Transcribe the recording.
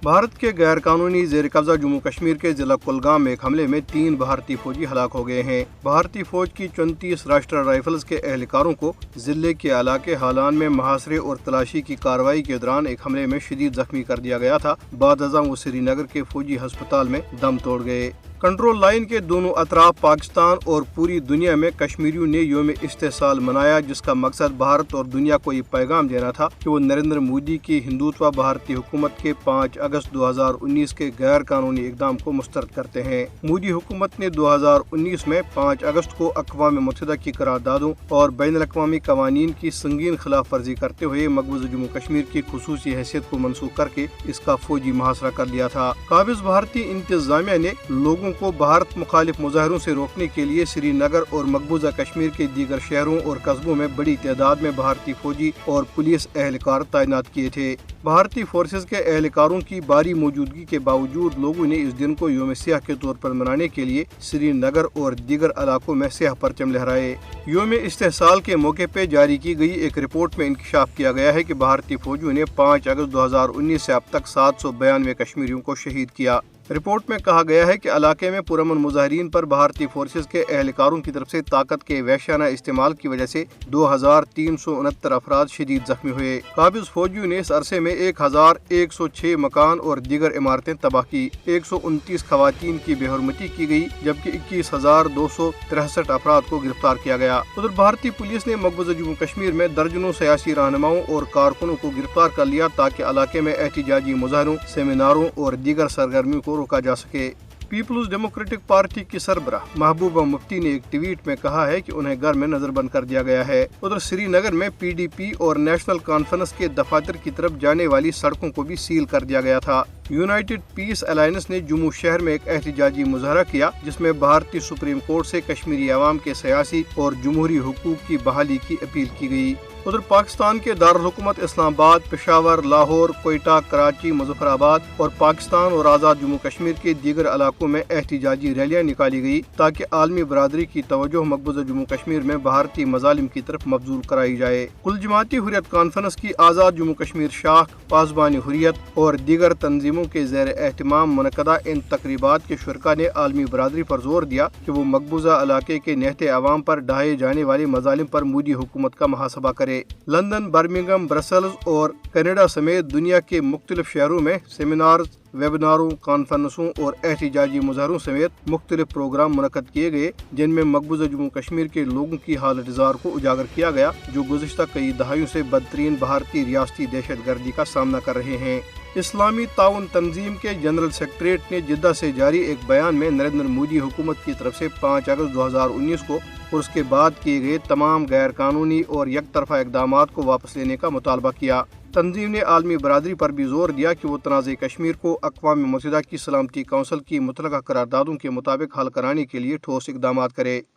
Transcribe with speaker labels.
Speaker 1: بھارت کے غیر قانونی زیر قبضہ جموں کشمیر کے ضلع کلگام میں ایک حملے میں 3 بھارتی فوجی ہلاک ہو گئے ہیں۔ بھارتی فوج کی 34 راشٹر رائفلز کے اہلکاروں کو ضلع کے علاقے ہالان میں محاصرے اور تلاشی کی کارروائی کے دوران ایک حملے میں شدید زخمی کر دیا گیا تھا۔ بعد ازاں وہ سری نگر کے فوجی ہسپتال میں دم توڑ گئے۔ کنٹرول لائن کے دونوں اطراف پاکستان اور پوری دنیا میں کشمیریوں نے یوم استحصال منایا، جس کا مقصد بھارت اور دنیا کو یہ پیغام دینا تھا کہ وہ نریندر مودی کی ہندوتوا بھارتی حکومت کے 5 اگست 2019 کے غیر قانونی اقدام کو مسترد کرتے ہیں۔ مودی حکومت نے 2019 میں 5 اگست کو اقوام متحدہ کی قراردادوں اور بین الاقوامی قوانین کی سنگین خلاف ورزی کرتے ہوئے مقبوضہ جموں کشمیر کی خصوصی حیثیت کو منسوخ کر کے اس کا فوجی محاصرہ کر لیا تھا۔ قابض بھارتی انتظامیہ نے لوگوں کو بھارت مخالف مظاہروں سے روکنے کے لیے سری نگر اور مقبوضہ کشمیر کے دیگر شہروں اور قصبوں میں بڑی تعداد میں بھارتی فوجی اور پولیس اہلکار تعینات کیے تھے۔ بھارتی فورسز کے اہلکاروں کی بھاری موجودگی کے باوجود لوگوں نے اس دن کو یوم سیاہ کے طور پر منانے کے لیے سری نگر اور دیگر علاقوں میں سیاہ پرچم لہرائے۔ یوم استحصال کے موقع پہ جاری کی گئی ایک رپورٹ میں انکشاف کیا گیا ہے کہ بھارتی فوجیوں نے 5 اگست 2019 سے اب تک 792 کشمیریوں کو شہید کیا۔ رپورٹ میں کہا گیا ہے کہ علاقے میں پرامن مظاہرین پر بھارتی فورسز کے اہلکاروں کی طرف سے طاقت کے وحشیانہ استعمال کی وجہ سے 2369 افراد شدید زخمی ہوئے۔ قابض فوجیوں نے اس عرصے میں 1106 مکان اور دیگر عمارتیں تباہ کی، 129 خواتین کی بے حرمتی کی گئی، جبکہ 21,263 افراد کو گرفتار کیا گیا۔ ادھر بھارتی پولیس نے مقبوضہ جموں کشمیر میں درجنوں سیاسی رہنماؤں اور کارکنوں کو گرفتار کر لیا تاکہ علاقے میں احتجاجی مظاہروں، سیمیناروں اور دیگر سرگرمیوں کو روکا جا سکے۔ پیپلز ڈیموکریٹک پارٹی کی سربراہ محبوبہ مفتی نے ایک ٹویٹ میں کہا ہے کہ انہیں گھر میں نظر بند کر دیا گیا ہے۔ ادھر سری نگر میں پی ڈی پی اور نیشنل کانفرنس کے دفاتر کی طرف جانے والی سڑکوں کو بھی سیل کر دیا گیا تھا۔ یونائیٹڈ پیس الائنس نے جموں شہر میں ایک احتجاجی مظاہرہ کیا، جس میں بھارتی سپریم کورٹ سے کشمیری عوام کے سیاسی اور جمہوری حقوق کی بحالی کی اپیل کی گئی۔ ادھر پاکستان کے دارالحکومت اسلام آباد، پشاور، لاہور، کوئٹہ، کراچی، مظفر آباد اور پاکستان اور آزاد جموں کشمیر کے دیگر علاقوں میں احتجاجی ریلیاں نکالی گئی تاکہ عالمی برادری کی توجہ مقبوضہ جموں کشمیر میں بھارتی مظالم کی طرف مبذول کرائی جائے۔ کل جماعتی حریت کانفرنس کی آزاد جموں کشمیر شاخ، پاسبان حریت اور دیگر تنظیموں کے زیر اہتمام منعقدہ ان تقریبات کے شرکاء نے عالمی برادری پر زور دیا کہ وہ مقبوضہ علاقے کے نہتے عوام پر ڈھائے جانے والے مظالم پر مودی حکومت کا محاسبہ کرے۔ لندن، برمنگھم، برسلز اور کینیڈا سمیت دنیا کے مختلف شہروں میں سیمینارز، ویبناروں، کانفرنسوں اور احتجاجی مظاہروں سمیت مختلف پروگرام منعقد کیے گئے، جن میں مقبوضہ جموں کشمیر کے لوگوں کی حالت زار کو اجاگر کیا گیا، جو گزشتہ کئی دہائیوں سے بدترین بھارتی ریاستی دہشت گردی کا سامنا کر رہے ہیں۔ اسلامی تعاون تنظیم کے جنرل سیکریٹریٹ نے جدہ سے جاری ایک بیان میں نریندر مودی حکومت کی طرف سے 5 اگست 2019 کو اور اس کے بعد کیے گئے تمام غیر قانونی اور یک طرفہ اقدامات کو واپس لینے کا مطالبہ کیا۔ تنظیم نے عالمی برادری پر بھی زور دیا کہ وہ تنازع کشمیر کو اقوام متحدہ کی سلامتی کونسل کی متعلقہ قراردادوں کے مطابق حل کرانے کے لیے ٹھوس اقدامات کرے۔